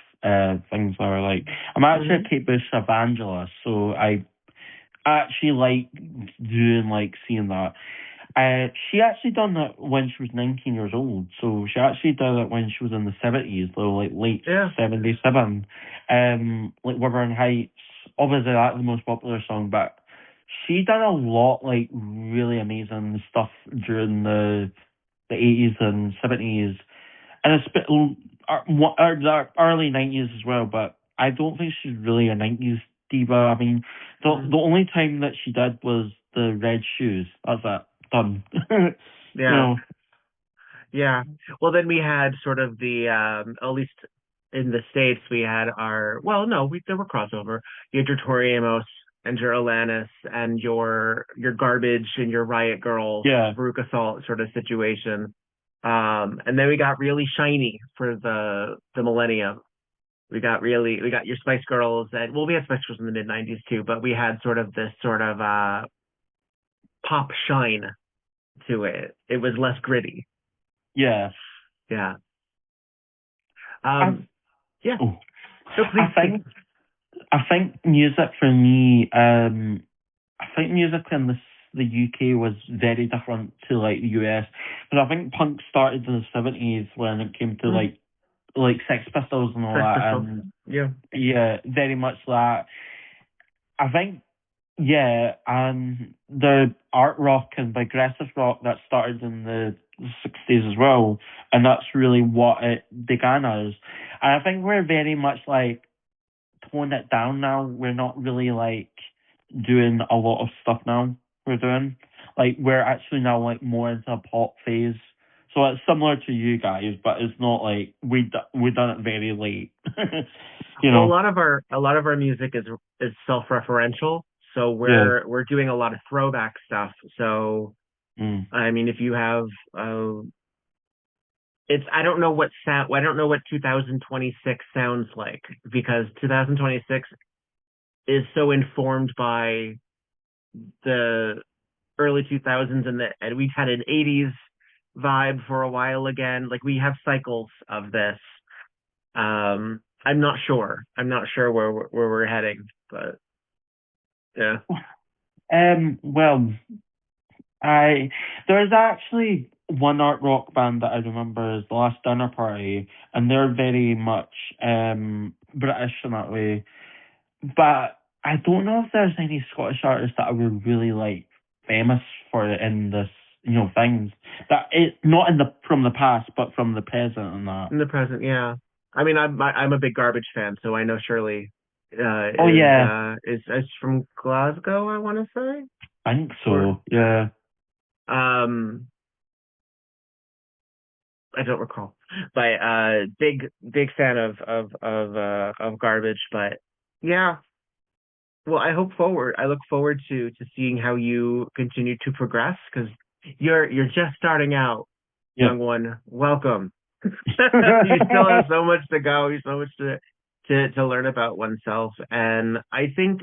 things are like. I'm actually a Kate Bush evangelist, so I actually like doing, like, seeing that. She actually done that when she was 19 years old. So she actually did it when she was in the 70s, though, like late 77. Like Wuthering Heights. Obviously, that's the most popular song, but she done a lot, like, really amazing stuff during the 80s and 70s. And it's the early 90s as well, but I don't think she's really a 90s diva. I mean, the only time that she did was the Red Shoes. That's it. Done. Yeah. Well, then we had sort of the, at least in the States, we had our, there were crossover. You had your Tori Amos and your Alanis and your Garbage and your Riot Girl, Veruca Salt sort of situation. And then we got really shiny for the millennium. We got your Spice Girls, and we had Spice Girls in the mid 90s too, but we had sort of this sort of pop shine to it. It was less gritty. Yeah. Yeah. Yeah. So I think music for me, I think music in the UK was very different to like the US, because I think punk started in the 70s when it came to like Sex Pistols and all that, and very much that. I think and the art rock and progressive rock that started in the 60s as well, and that's really what it began as. And I think we're very much like toned it down now. We're not really like doing a lot of stuff now. We're actually now like more into a pop phase. So it's similar to you guys, but it's not like we done it very late. Well, a lot of our music is self-referential. So we're doing a lot of throwback stuff. So I mean, if you have I don't know what 2026 sounds like, because 2026 is so informed by the early 2000s, and we've had an 80s vibe for a while again. Like, we have cycles of this. I'm not sure where we're heading, but yeah. Well, there's actually one art rock band that I remember is The Last Dinner Party, and they're very much British in that way. But I don't know if there's any Scottish artists that were really like famous for it in this, things that it not from the past, but from the present and that. In the present, yeah. I mean, I'm a big Garbage fan, so I know Shirley. Is from Glasgow, I want to say. I think so. Yeah. I don't recall, but big fan of Garbage, but yeah. Well, I look forward to seeing how you continue to progress, because you're just starting out, young one. Welcome. You still have so much to go. You so much to learn about oneself, and I think,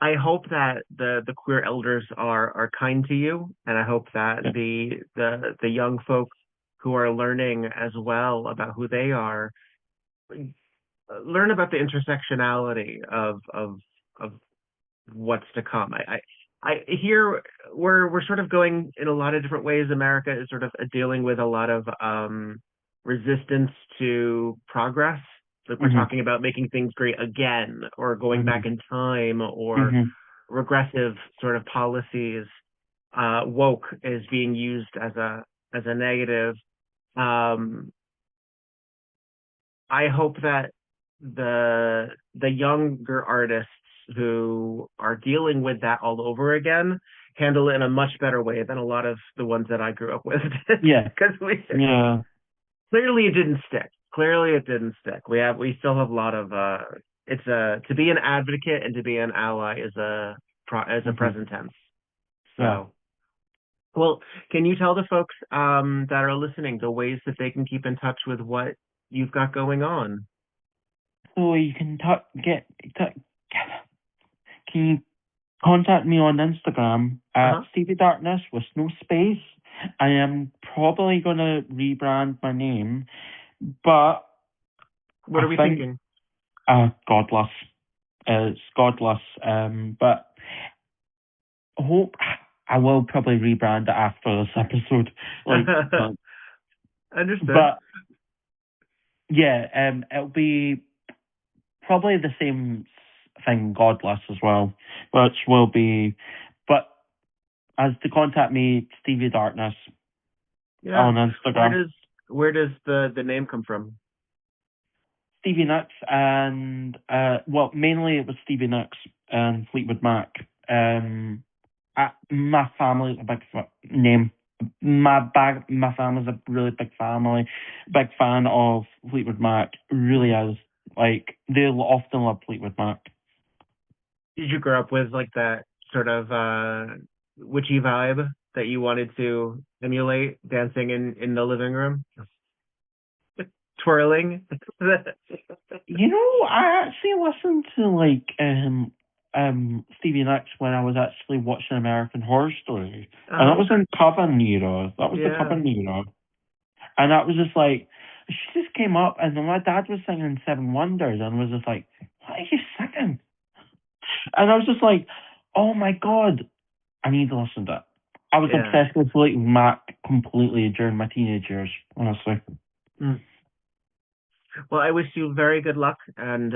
I hope that the queer elders are kind to you, and I hope that the young folks who are learning as well about who they are learn about the intersectionality of what's to come. I hear we're sort of going in a lot of different ways. America is sort of dealing with a lot of resistance to progress. Like, we're talking about making things great again, or going back in time, or regressive sort of policies. Woke is being used as a negative. I hope that the younger artists who are dealing with that all over again handle it in a much better way than a lot of the ones that I grew up with. Yeah. Because clearly it didn't stick. We still have a lot of to be an advocate and to be an ally is a present tense. So, well, can you tell the folks that are listening the ways that they can keep in touch with what you've got going on? So you can can you contact me on Instagram at Stevie Darkness with no space. I am probably going to rebrand my name, but what are we thinking? Godless. It's Godless. But hope I will probably rebrand it after this episode. Understood. But yeah, it'll be probably the same thing, Godless as well, which will be, but as to contact me, Stevie Darkness on Instagram. Where does the name come from? Stevie Nicks and mainly it was Stevie Nicks and Fleetwood Mac. My family's a big name. My family's a really big family, big fan of Fleetwood Mac. Really is. Like, they often love Fleetwood Mac. Did you grow up with like that sort of witchy vibe that you wanted to emulate, dancing in the living room? Twirling? I actually listened to Stevie Nicks when I was actually watching American Horror Story. And that was in Coven era. The Coven era. And that was just like, she just came up and my dad was singing Seven Wonders and was just like, what are you singing? And I was just like, oh my God, I need to listen to it. I was obsessed with Fleetwood Mac completely during my teenage years, honestly. Well, I wish you very good luck, and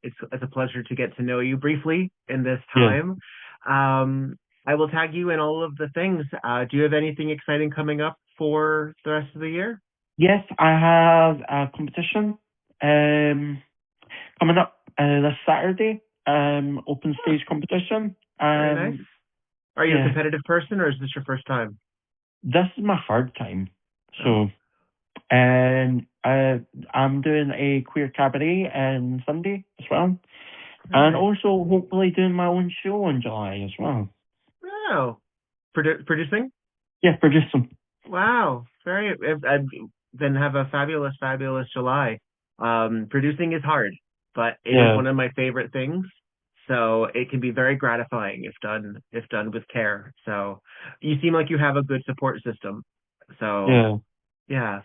it's a pleasure to get to know you briefly in this time. I will tag you in all of the things. Do you have anything exciting coming up for the rest of the year? Yes, I have a competition coming up this Saturday, open stage competition. Very nice. Are you a competitive person, or is this your first time? This is my third time. So, and I'm doing a queer cabaret on Sunday as well. And also hopefully doing my own show in July as well. Wow. Producing? Yeah, producing. Wow. Very. Then have a fabulous, fabulous July. Producing is hard, but it is one of my favorite things. So it can be very gratifying if done with care. So you seem like you have a good support system. So yeah.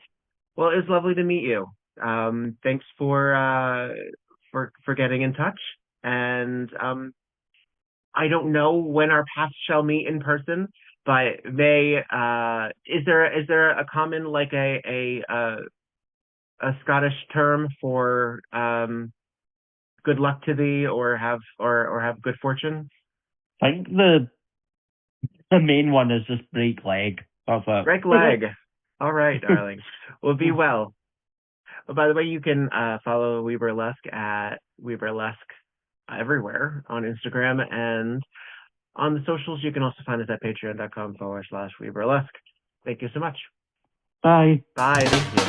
Well, it's lovely to meet you. Thanks for getting in touch. And I don't know when our paths shall meet in person, but is there a common, like a Scottish term for good luck to thee, or have good fortune? I think the main one is just break leg. That's it. Break leg. All right, darling. Well, be well. Oh, by the way, you can follow WEBurlesque at WEBurlesque everywhere on Instagram, and on the socials you can also find us at patreon.com/WEBurlesque. Thank you so much. Bye. Bye. Thank you.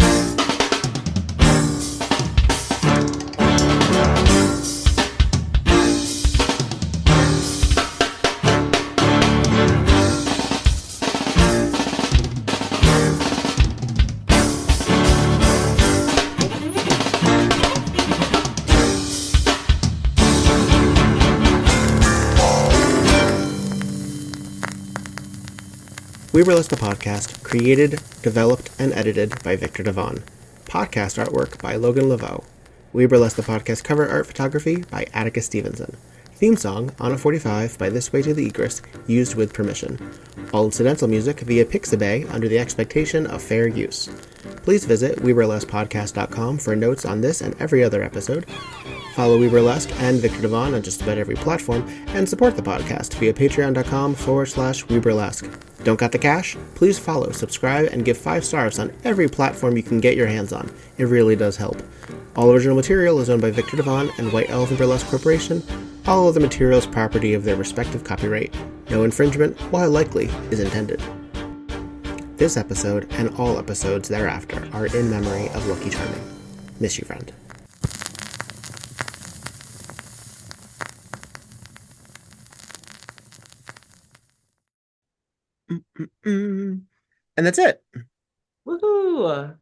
WEBurlesque the podcast, created, developed, and edited by Viktor Devonne. Podcast artwork by Logan Laveau. WEBurlesque the podcast cover art photography by Atticus Stevenson. Theme song, On a 45 by This Way to the Egress, used with permission. All incidental music via Pixabay under the expectation of fair use. Please visit WeBurlesquePodcast.com for notes on this and every other episode. Follow WeBurlesque and Viktor Devonne on just about every platform, and support the podcast via patreon.com/WeBurlesque. Don't got the cash? Please follow, subscribe, and give 5 stars on every platform you can get your hands on. It really does help. All original material is owned by Viktor Devonne and White Elephant Burlesque Corporation. All other materials property of their respective copyright. No infringement, while likely, is intended. This episode, and all episodes thereafter, are in memory of Lucky Charming. Miss you, friend. And that's it. Woohoo!